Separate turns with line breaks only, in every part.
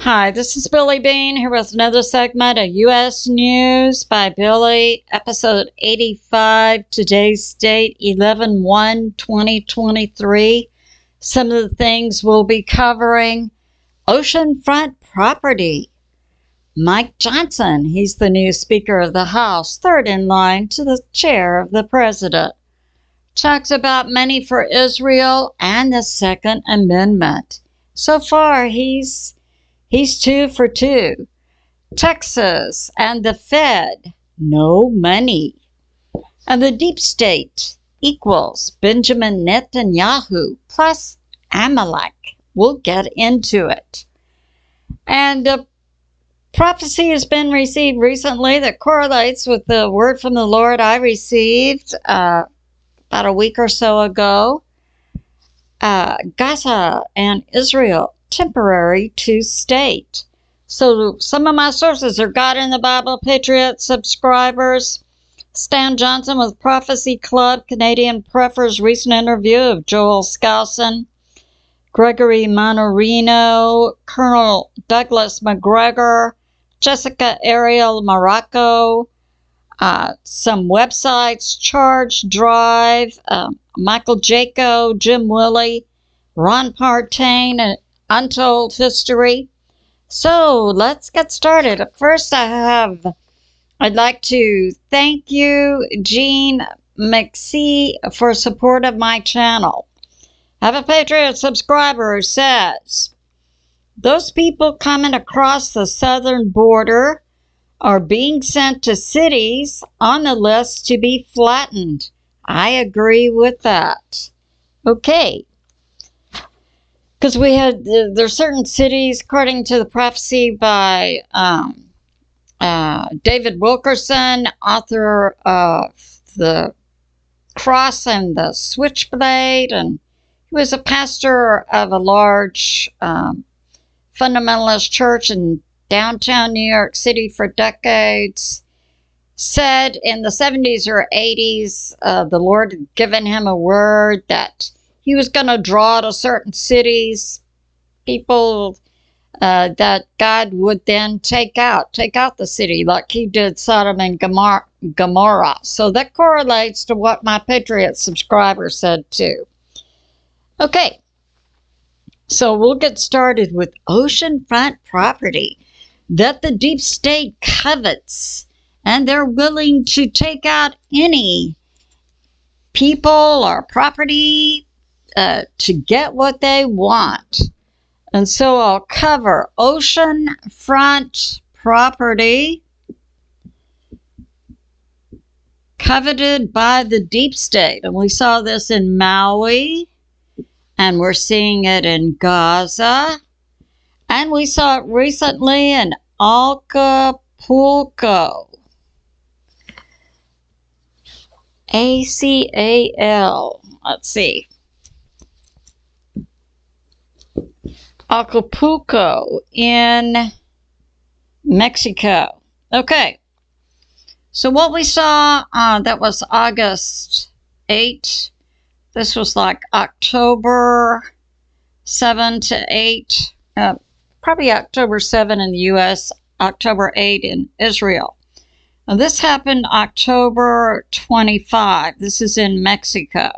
Hi, this is Billie Beene here with another segment of U.S. News by Billie, episode 85, today's date 11/1/2023. Some of the things we'll be covering: oceanfront property. Mike Johnson, he's the new Speaker of the House, third in line to the chair of the President. Talks about money for Israel and the Second Amendment. So far, he's 2 for 2. Texas and the Fed, no money. And the deep state equals Benjamin Netanyahu plus Amalek. We'll get into it. And a prophecy has been received recently that correlates with the word from the Lord I received about a week or so ago. Gaza and Israel, temporary two-state. So some of my sources are God in the Bible Patriot subscribers. Stan Johnson with Prophecy Club, Canadian Prefers recent interview of Joel Skousen, Gregory Mannarino, Colonel Douglas MacGregor, Jessica Ariel Morocco, some websites, ChargeDrive, Michael Jaco, Jim Willey, Ron Partain, and Untold History. So let's get started. First, I'd like to thank you, Gene McSee, for support of my channel. I have a Patriot subscriber who says, those people coming across the southern border are being sent to cities on the list to be flattened. I agree with that. Okay. Because there's certain cities, according to the prophecy by David Wilkerson, author of The Cross and the Switchblade, and he was a pastor of a large fundamentalist church in downtown New York City for decades, said in the 70s or 80s, the Lord had given him a word that he was going to draw to certain cities, people that God would then take out the city like he did Sodom and Gomorrah. So that correlates to what my Patriot subscriber said too. Okay, so we'll get started with oceanfront property that the deep state covets, and they're willing to take out any people or property to get what they want. And so I'll cover oceanfront property coveted by the deep state. And we saw this in Maui, and we're seeing it in Gaza, and we saw it recently in Acapulco. ACAL. Let's see. Acapulco in Mexico. Okay. So what we saw, that was August 8. This was like October 7 to 8. Probably October 7 in the U.S., October 8 in Israel. And this happened October 25. This is in Mexico.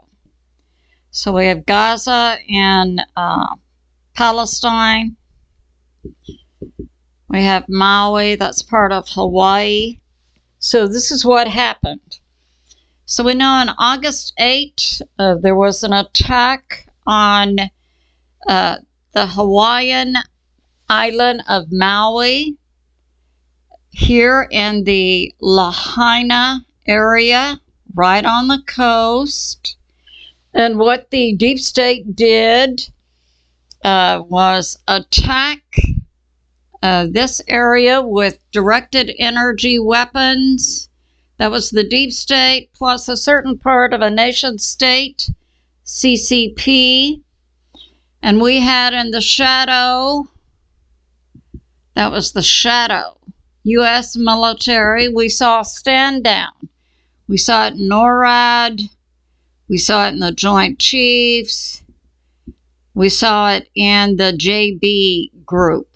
So we have Gaza and Palestine. We have Maui, that's part of Hawaii. So this is what happened. So we know on August 8, there was an attack on the Hawaiian island of Maui, here in the Lahaina area, right on the coast. And what the deep state did was attack this area with directed energy weapons. That was the deep state, plus a certain part of a nation state, CCP. And we had in the shadow, that was the shadow, U.S. military. We saw stand down. We saw it in NORAD. We saw it in the Joint Chiefs. We saw it in the JB group.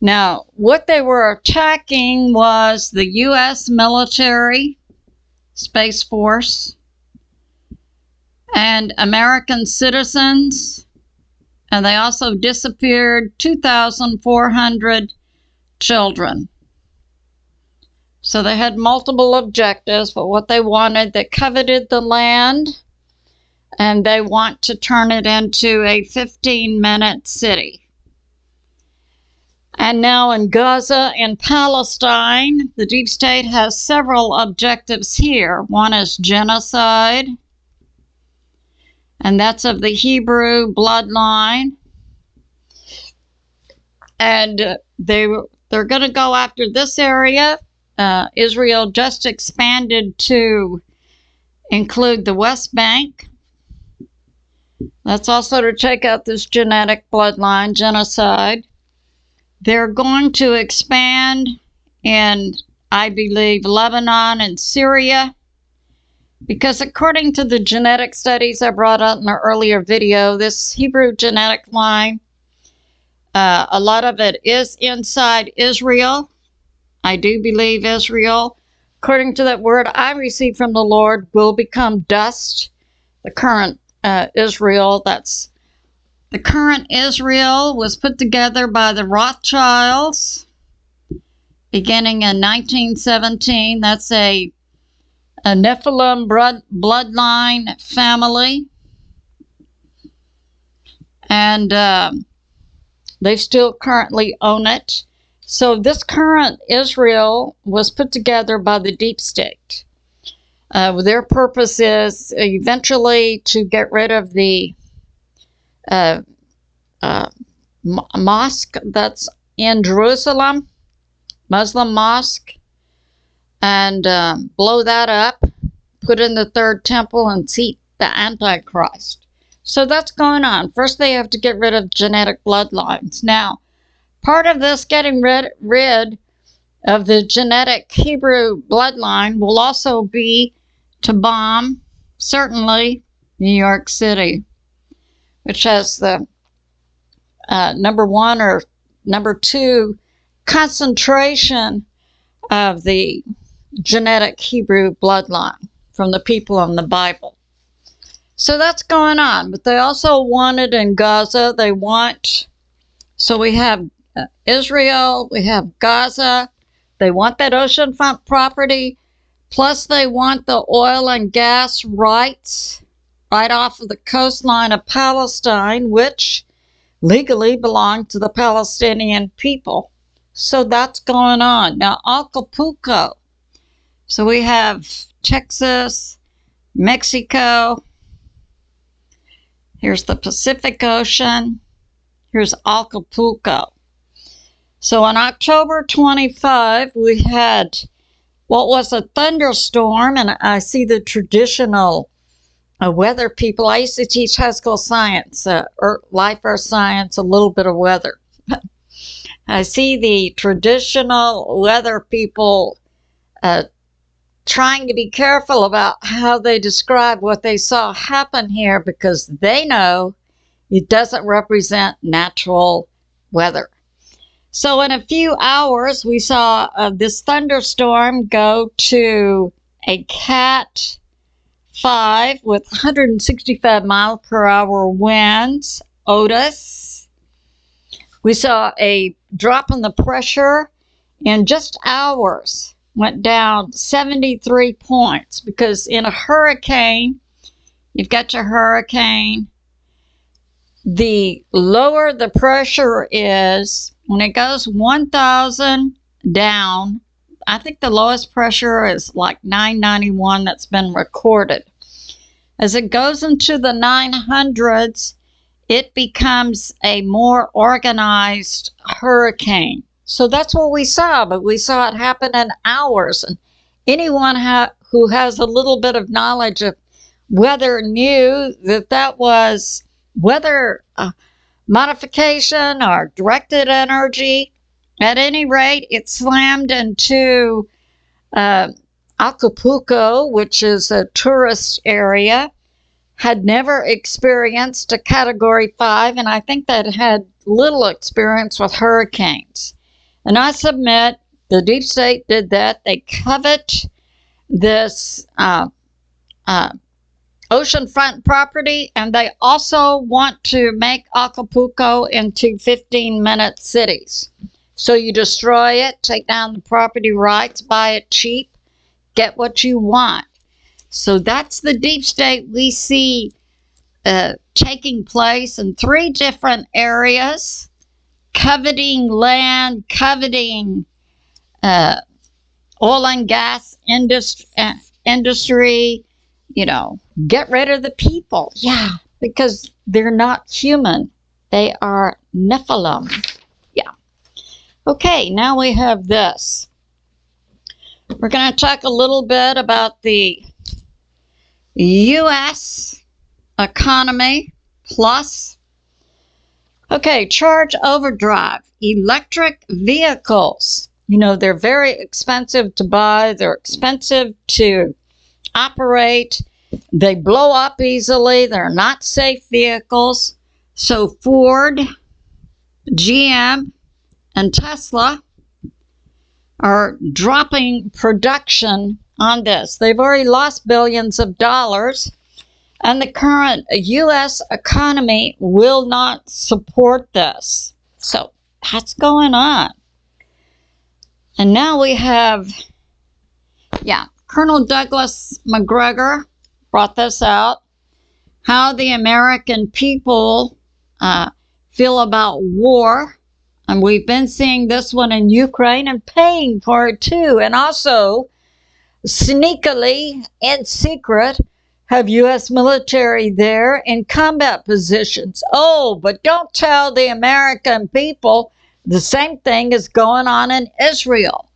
Now, what they were attacking was the U.S. military, Space Force, and American citizens, and they also disappeared 2,400 children. So they had multiple objectives, but what they wanted, they coveted the land, and they want to turn it into a 15-minute city. And now in Gaza and Palestine, the deep state has several objectives here. One is genocide, and that's of the Hebrew bloodline. And they're going to go after this area. Israel just expanded to include the West Bank. That's also to take out this genetic bloodline genocide. They're going to expand in, I believe, Lebanon and Syria, because according to the genetic studies I brought up in an earlier video, this Hebrew genetic line, a lot of it is inside Israel. I do believe Israel, according to that word I received from the Lord, will become dust. The current Israel, that's the current Israel, was put together by the Rothschilds beginning in 1917. That's a Nephilim bloodline family. And they still currently own it. So this current Israel was put together by the deep state. Their purpose is eventually to get rid of the mosque that's in Jerusalem, Muslim mosque, and blow that up, put in the third temple, and seat the Antichrist. So that's going on. First, they have to get rid of genetic bloodlines. Now, part of this getting rid of the genetic Hebrew bloodline will also be to bomb, certainly, New York City, which has the number one or number two concentration of the genetic Hebrew bloodline from the people in the Bible. So that's going on. But they also wanted in Gaza, so we have Israel, we have Gaza, they want that oceanfront property, plus they want the oil and gas rights right off of the coastline of Palestine, which legally belong to the Palestinian people. So that's going on. Now, Acapulco. So we have Texas, Mexico. Here's the Pacific Ocean. Here's Acapulco. So on October 25, we had what was a thunderstorm, and I see the traditional weather people. I used to teach high school science, life, earth science, a little bit of weather. I see the traditional weather people trying to be careful about how they describe what they saw happen here, because they know it doesn't represent natural weather. So in a few hours, we saw this thunderstorm go to a Cat 5 with 165 mile per hour winds, Otis. We saw a drop in the pressure in just hours, went down 73 points, because in a hurricane, you've got your hurricane. The lower the pressure is, when it goes 1,000 down, I think the lowest pressure is like 991 that's been recorded. As it goes into the 900s, it becomes a more organized hurricane. So that's what we saw, but we saw it happen in hours. And anyone who has a little bit of knowledge of weather knew that that was weather modification or directed energy. At any rate, it slammed into Acapulco, which is a tourist area, had never experienced a Category 5, and I think that had little experience with hurricanes. And I submit the deep state did that. They covet this oceanfront property, and they also want to make Acapulco into 15-minute cities. So you destroy it, take down the property rights, buy it cheap, get what you want. So that's the deep state we see taking place in 3 different areas: coveting land, coveting oil and gas industry, you know, get rid of the people. Yeah, because they're not human. They are Nephilim. Yeah. Okay, now we have this. We're going to talk a little bit about the U.S. economy plus. Okay, ChargeDrive, electric vehicles. You know, they're very expensive to buy. They're expensive to operate. They blow up easily. They're not safe vehicles. So Ford, GM, and Tesla are dropping production on this. They've already lost billions of dollars, and the current U.S. economy will not support this. So that's going on. And now we have, Colonel Douglas MacGregor brought this out, how the American people feel about war. And we've been seeing this one in Ukraine and paying for it too. And also, sneakily, in secret, have U.S. military there in combat positions. Oh, but don't tell the American people the same thing is going on in Israel.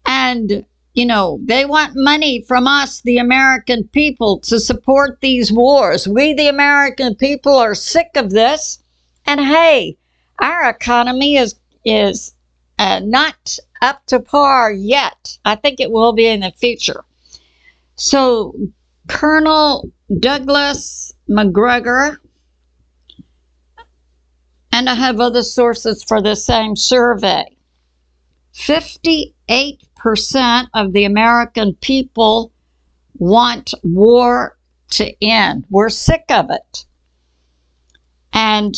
And, you know, they want money from us, the American people, to support these wars. We, the American people, are sick of this. And hey, our economy is not up to par yet. I think it will be in the future. So, Colonel Douglas MacGregor, and I have other sources for the same survey, 58% of the American people want war to end. We're sick of it. And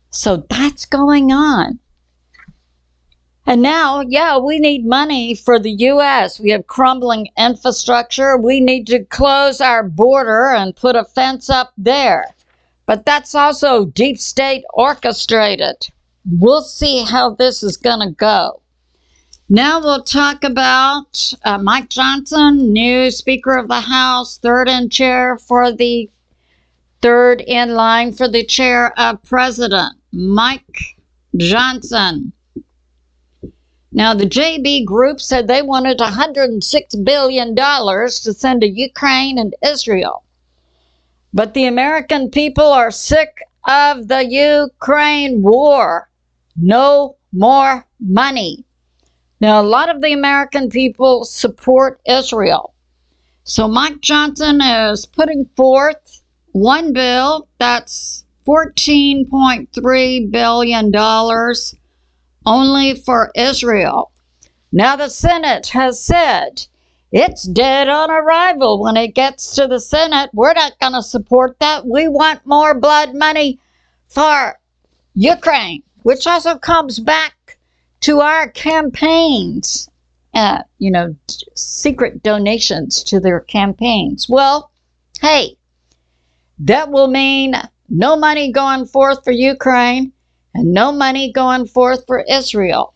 so that's going on. And now, we need money for the U.S. We have crumbling infrastructure. We need to close our border and put a fence up there. But that's also deep state orchestrated. We'll see how this is going to go. Now we'll talk about Mike Johnson, new Speaker of the House, third in line for the chair of President. Mike Johnson. Now, the JB group said they wanted $106 billion to send to Ukraine and Israel. But the American people are sick of the Ukraine war. No more money. Now, a lot of the American people support Israel. So Mike Johnson is putting forth one bill that's $14.3 billion only for Israel. Now the Senate has said it's dead on arrival when it gets to the Senate. We're not going to support that. We want more blood money for Ukraine, which also comes back to our campaigns, secret donations to their campaigns. Well, hey, that will mean no money going forth for Ukraine and no money going forth for Israel.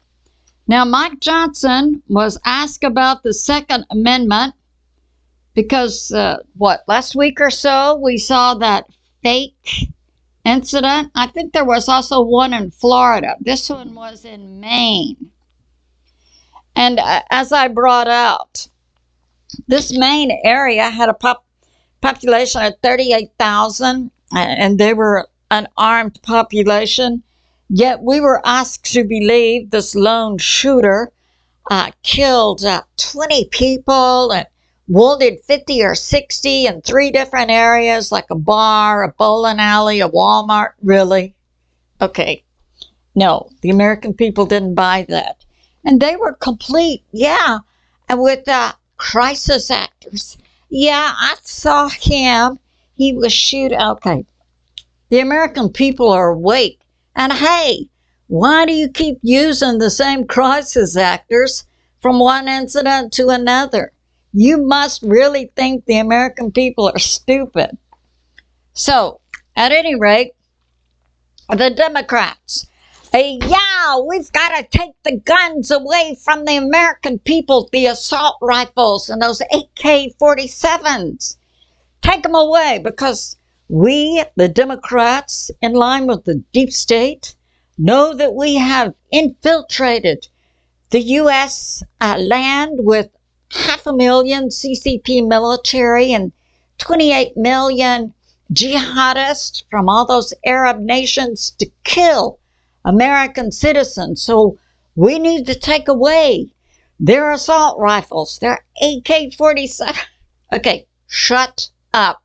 Now, Mike Johnson was asked about the Second Amendment because, last week or so, we saw that fake incident. I think there was also one in Florida. This one was in Maine. And as I brought out, this Maine area had a population of 38,000, and they were an armed population. Yet we were asked to believe this lone shooter killed 20 people and wounded 50 or 60 in 3 different areas, like a bar, a bowling alley, a Walmart. Really? Okay. No, the American people didn't buy that. And they were complete, and with crisis actors. Yeah, I saw him. He was shooting. Okay. The American people are awake. And hey, why do you keep using the same crisis actors from one incident to another? You must really think the American people are stupid. So, at any rate, the Democrats, we've got to take the guns away from the American people, the assault rifles and those AK-47s. Take them away because we, the Democrats, in line with the deep state, know that we have infiltrated the U.S. land with 500,000 CCP military and 28 million jihadists from all those Arab nations to kill American citizens. So we need to take away their assault rifles, their AK-47. Okay, shut up.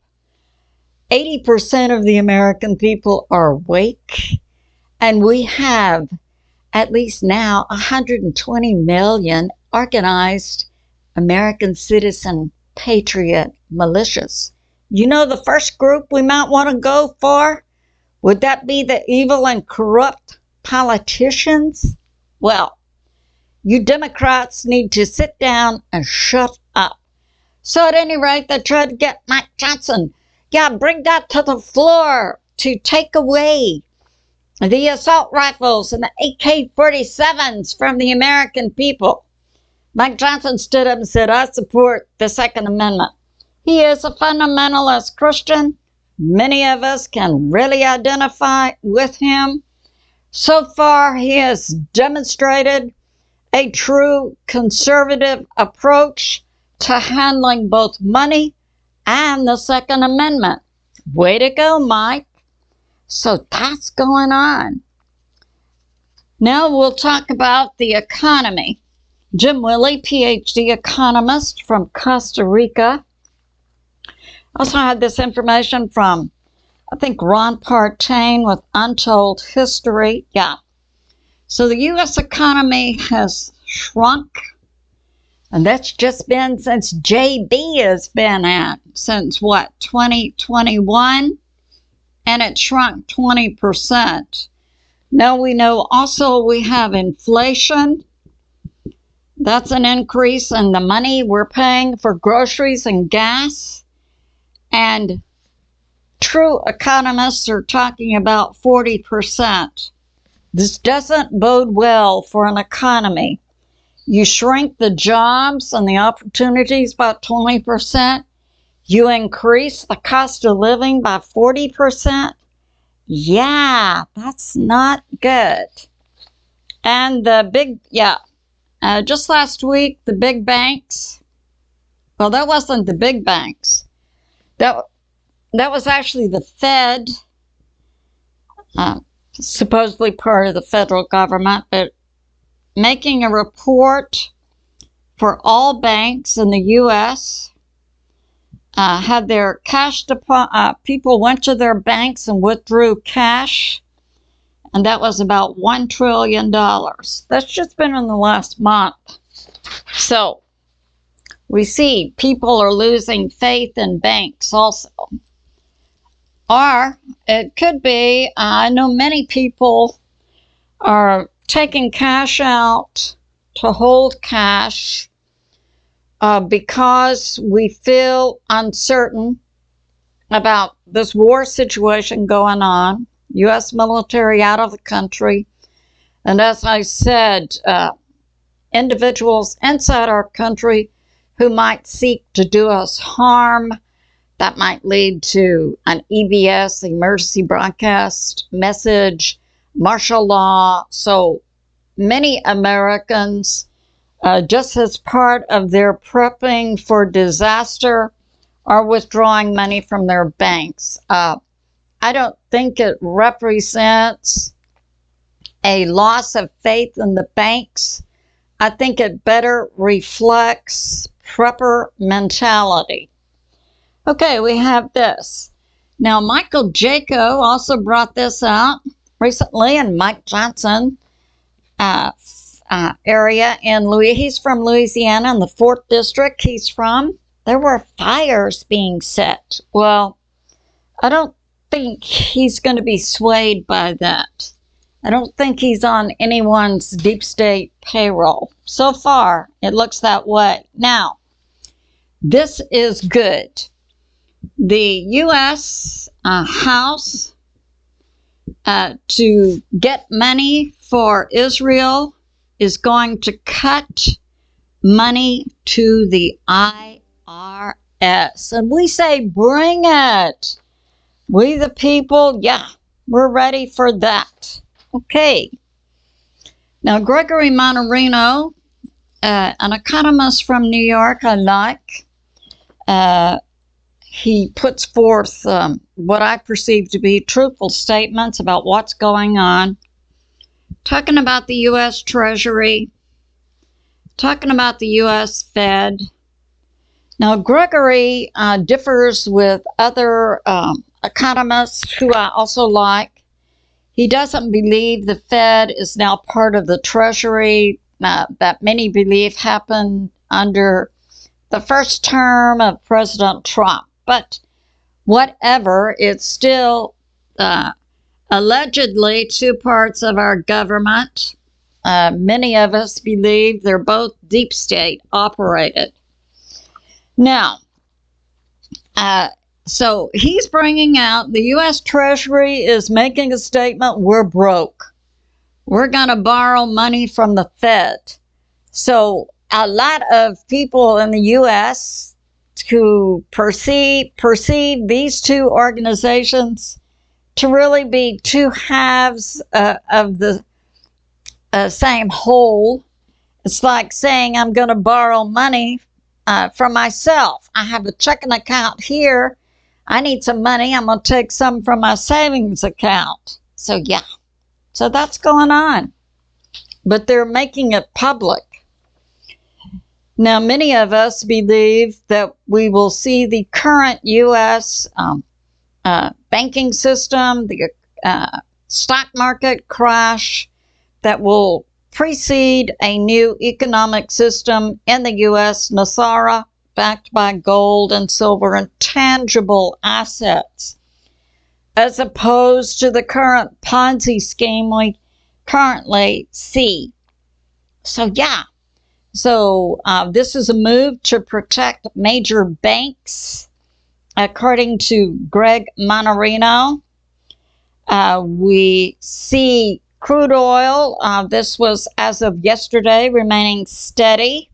80% of the American people are awake, and we have at least now 120 million organized American citizen patriot militias. You know the first group we might want to go for? Would that be the evil and corrupt politicians? Well, you Democrats need to sit down and shut up. So at any rate, they tried to get Mike Johnson. Bring that to the floor to take away the assault rifles and the AK-47s from the American people. Mike Johnson stood up and said, I support the Second Amendment. He is a fundamentalist Christian. Many of us can really identify with him. So far, he has demonstrated a true conservative approach to handling both money and the Second Amendment. Way to go, Mike. So that's going on. Now we'll talk about the economy. Jim Willie, PhD economist from Costa Rica. Also had this information from, I think, Ron Partain with Untold History. So the U.S. economy has shrunk. And that's just been since JB has been at, since what, 2021? And it shrunk 20%. Now we know also we have inflation. That's an increase in the money we're paying for groceries and gas. And true economists are talking about 40%. This doesn't bode well for an economy. You shrink the jobs and the opportunities by 20%. You increase the cost of living by 40%. Yeah, that's not good. And the big, just last week, the big banks, well, that wasn't the big banks. That was actually the Fed, supposedly part of the federal government, but making a report for all banks in the U.S., had their cash people went to their banks and withdrew cash, and that was about $1 trillion. That's just been in the last month. So we see people are losing faith in banks also. Or it could be, I know many people are taking cash out to hold cash because we feel uncertain about this war situation going on, U.S. military out of the country. And as I said, individuals inside our country who might seek to do us harm. That might lead to an EBS, emergency broadcast message, martial law. So many Americans, just as part of their prepping for disaster, are withdrawing money from their banks. I don't think it represents a loss of faith in the banks. I think it better reflects prepper mentality. Okay, we have this. Now, Michael Jaco also brought this out. recently in Mike Johnson area in he's from Louisiana in the 4th District he's from. There were fires being set. Well, I don't think he's going to be swayed by that. I don't think he's on anyone's deep state payroll. So far, it looks that way. Now, this is good. The U.S. House to get money for Israel is going to cut money to the IRS. And we say, bring it. We the people, yeah, we're ready for that. Okay. Now, Gregory Mannarino, an economist from New York I like, he puts forth what I perceive to be truthful statements about what's going on, talking about the U.S. Treasury, talking about the U.S. Fed. Now, Gregory differs with other economists who I also like. He doesn't believe the Fed is now part of the Treasury that many believe happened under the first term of President Trump. But whatever, it's still allegedly two parts of our government. Many of us believe they're both deep state operated. Now, so he's bringing out the U.S. Treasury is making a statement, we're broke. We're going to borrow money from the Fed. So a lot of people in the U.S. who perceive these two organizations to really be two halves of the same whole. It's like saying I'm going to borrow money from myself. I have a checking account here. I need some money. I'm going to take some from my savings account. So, yeah. So that's going on. But they're making it public. Now, many of us believe that we will see the current U.S. Banking system, the stock market crash that will precede a new economic system in the U.S., Nasara, backed by gold and silver and tangible assets, as opposed to the current Ponzi scheme we currently see. So, yeah. So, this is a move to protect major banks, according to Greg Mannarino. We see crude oil, this was as of yesterday, remaining steady.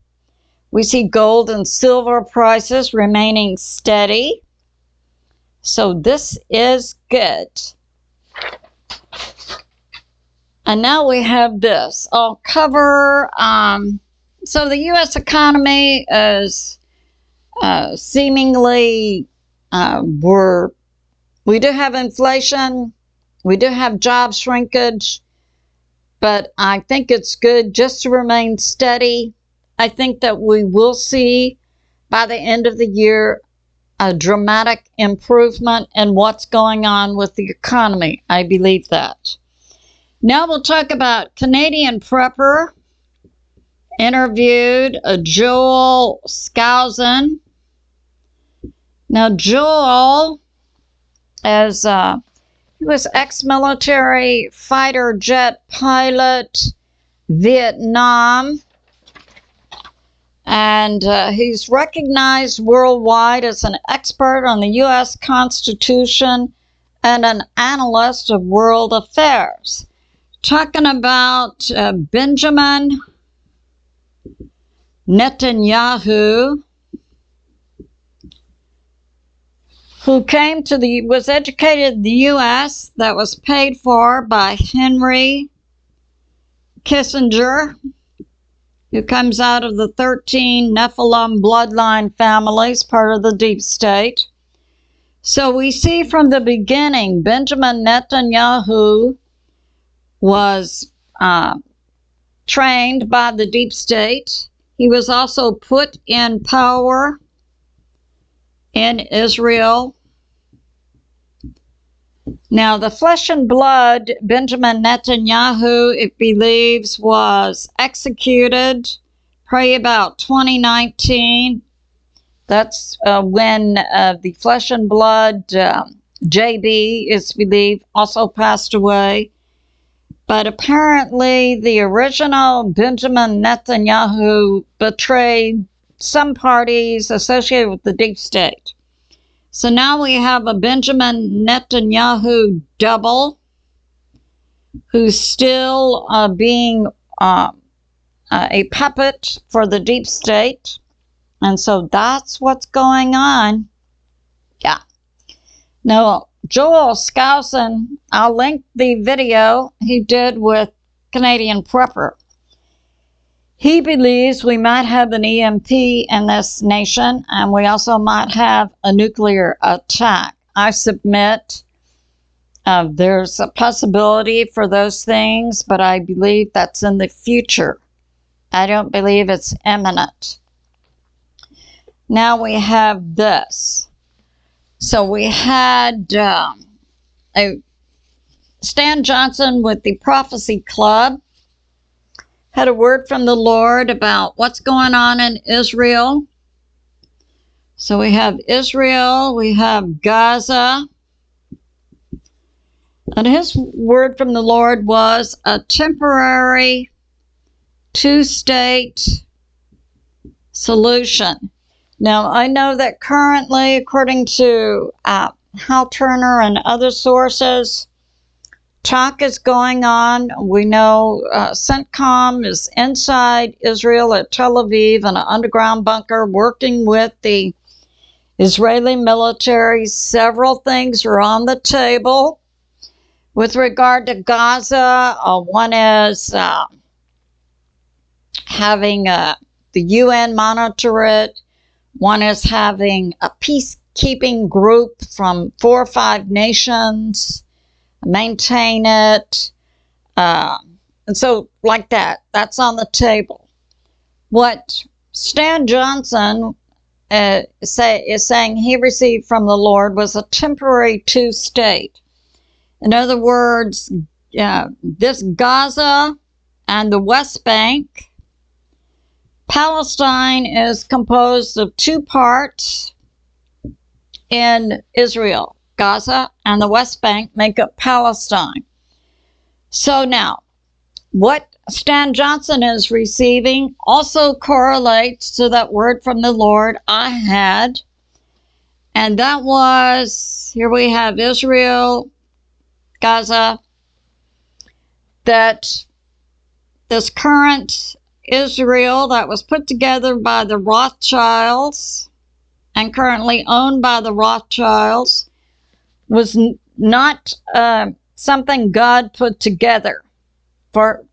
We see gold and silver prices remaining steady. So this is good. And now we have this. I'll cover, so the U.S. economy is seemingly, we do have inflation, we do have job shrinkage, but I think it's good just to remain steady. I think that we will see by the end of the year a dramatic improvement in what's going on with the economy. I believe that. Now we'll talk about Canadian prepper interviewed Joel Skousen. Now Joel, as he was ex-military fighter jet pilot, Vietnam, and he's recognized worldwide as an expert on the U.S. Constitution and an analyst of world affairs. Talking about Benjamin Netanyahu, who was educated in the U.S., that was paid for by Henry Kissinger, who comes out of the 13 Nephilim bloodline families, part of the deep state. So we see from the beginning, Benjamin Netanyahu was trained by the deep state. He was also put in power in Israel. Now, the flesh and blood, Benjamin Netanyahu, it believes, was executed probably about 2019. That's when the flesh and blood JB is believed also passed away. But apparently the original Benjamin Netanyahu betrayed some parties associated with the deep state. So now we have a Benjamin Netanyahu double who's still being a puppet for the deep state. And so that's what's going on. Yeah. Now, Joel Skousen, I'll link the video he did with Canadian Prepper. He believes we might have an EMP in this nation, and we also might have a nuclear attack. I submit there's a possibility for those things, but I believe that's in the future. I don't believe it's imminent. Now we have this. So we had Stan Johnson with the Prophecy Club had a word from the Lord about what's going on in Israel. So we have Israel, we have Gaza, and his word from the Lord was a temporary two-state solution. Now, I know that currently, according to Hal Turner and other sources, talk is going on. We know CENTCOM is inside Israel at Tel Aviv in an underground bunker working with the Israeli military. Several things are on the table. With regard to Gaza, one is having the UN monitor it. One is having a peacekeeping group from 4 or 5 nations maintain it. And so like that, that's on the table. What Stan Johnson is saying he received from the Lord was a temporary two-state. In other words, this Gaza and the West Bank, Palestine is composed of 2 parts in Israel. Gaza and the West Bank make up Palestine. So now, what Stan Johnson is receiving also correlates to that word from the Lord I had. And that was, here we have Israel, Gaza, that this current Israel that was put together by the Rothschilds and currently owned by the Rothschilds was not something God put together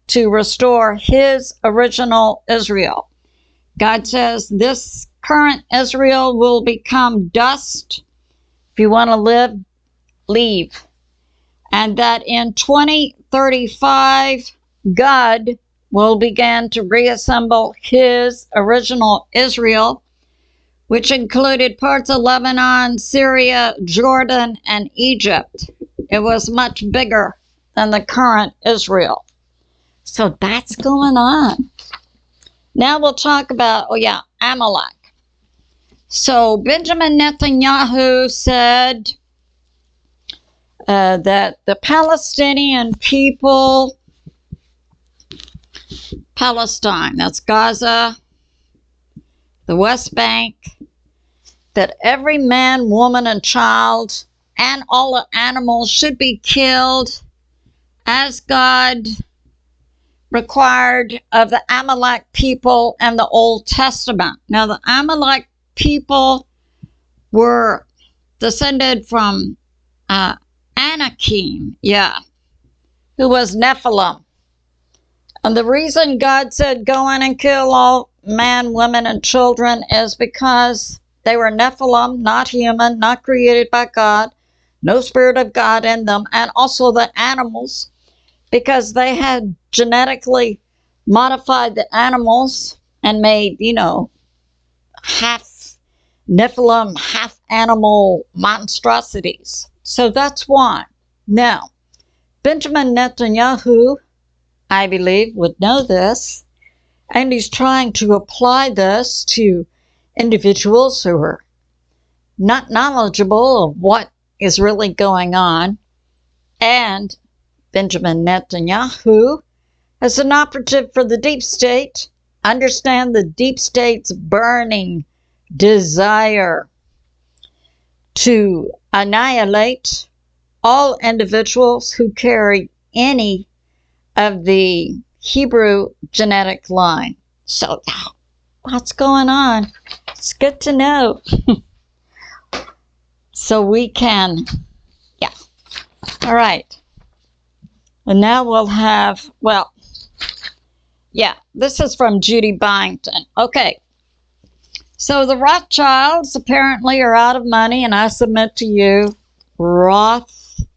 to restore his original Israel. God says this current Israel will become dust. If you want to live, leave. And that in 2035, God will begin to reassemble his original Israel, which included parts of Lebanon, Syria, Jordan, and Egypt. It was much bigger than the current Israel. So that's going on. Now we'll talk about, Amalek. So Benjamin Netanyahu said that the Palestinian people, Palestine, that's Gaza, the West Bank, that every man, woman, and child, and all the animals should be killed as God required of the Amalek people and the Old Testament. Now, the Amalek people were descended from Anakim, who was Nephilim. And the reason God said go in and kill all men, women, and children is because they were Nephilim, not human, not created by God, no spirit of God in them, and also the animals, because they had genetically modified the animals and made, half Nephilim, half animal monstrosities. So that's why. Now, Benjamin Netanyahu, I believe, would know this, and he's trying to apply this to individuals who are not knowledgeable of what is really going on. And Benjamin Netanyahu, as an operative for the deep state, understand the deep state's burning desire to annihilate all individuals who carry any of the Hebrew genetic line. So, what's going on? It's good to know. So we can, yeah. All right. And now we'll have, well, yeah, this is from Judy Byington. Okay. So the Rothschilds apparently are out of money, and I submit to you, Rothschild.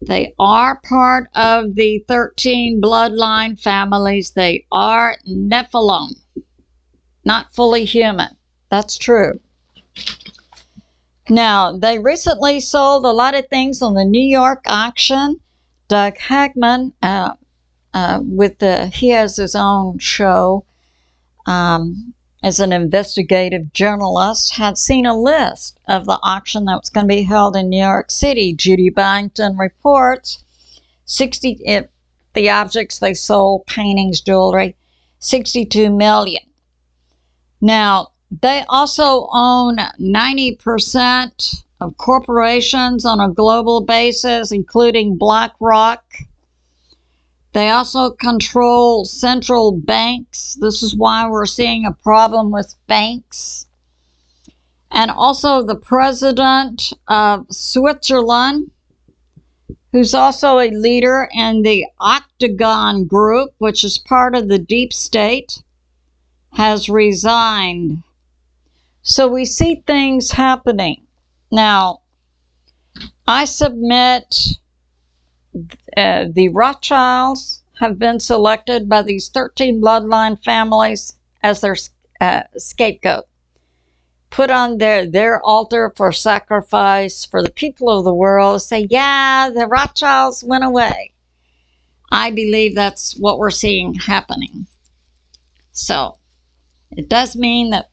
They are part of the 13 bloodline families. They are Nephilim, not fully human. That's true. Now, they recently sold a lot of things on the New York auction. Doug Hagman, he has his own show as an investigative journalist, had seen a list of the auction that was going to be held in New York City. Judy Byington reports the objects they sold, paintings, jewelry, $62 million. Now, they also own 90% of corporations on a global basis, including BlackRock. They also control central banks. This is why we're seeing a problem with banks. And also the president of Switzerland, who's also a leader in the Octagon Group, which is part of the deep state, has resigned. So we see things happening. Now, I submit the Rothschilds have been selected by these 13 bloodline families as their scapegoat. Put on their altar for sacrifice for the people of the world. Say, yeah, the Rothschilds went away. I believe that's what we're seeing happening. So, it does mean that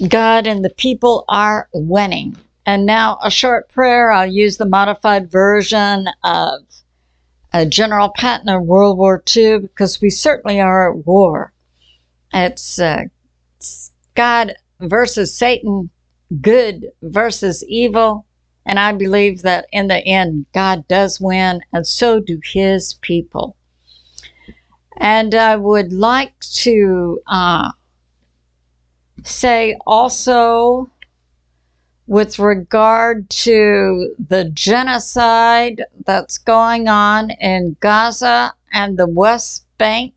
God and the people are winning. And now a short prayer. I'll use the modified version of General Patton of World War II, because we certainly are at war. It's God versus Satan, good versus evil. And I believe that in the end, God does win, and so do his people. And I would like to say also, with regard to the genocide that's going on in Gaza and the West Bank,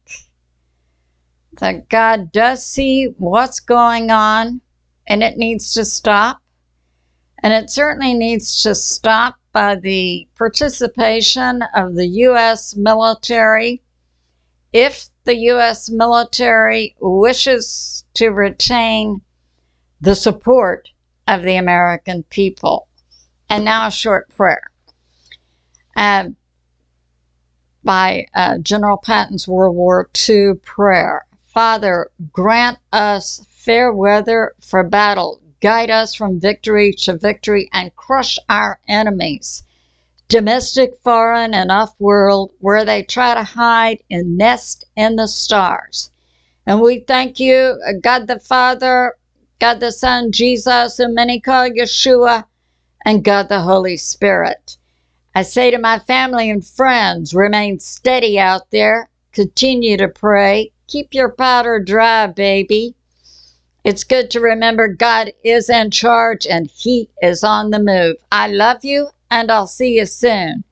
that God does see what's going on, and it needs to stop. And it certainly needs to stop by the participation of the U.S. military. If the U.S. military wishes to retain the support of the American people. And now a short prayer by General Patton's World War II prayer. Father, grant us fair weather for battle. Guide us from victory to victory and crush our enemies, domestic, foreign, and off-world, where they try to hide and nest in the stars. And we thank you, God the Father, God the Son, Jesus, whom many call Yeshua, and God the Holy Spirit. I say to my family and friends, remain steady out there. Continue to pray. Keep your powder dry, baby. It's good to remember God is in charge and he is on the move. I love you, and I'll see you soon.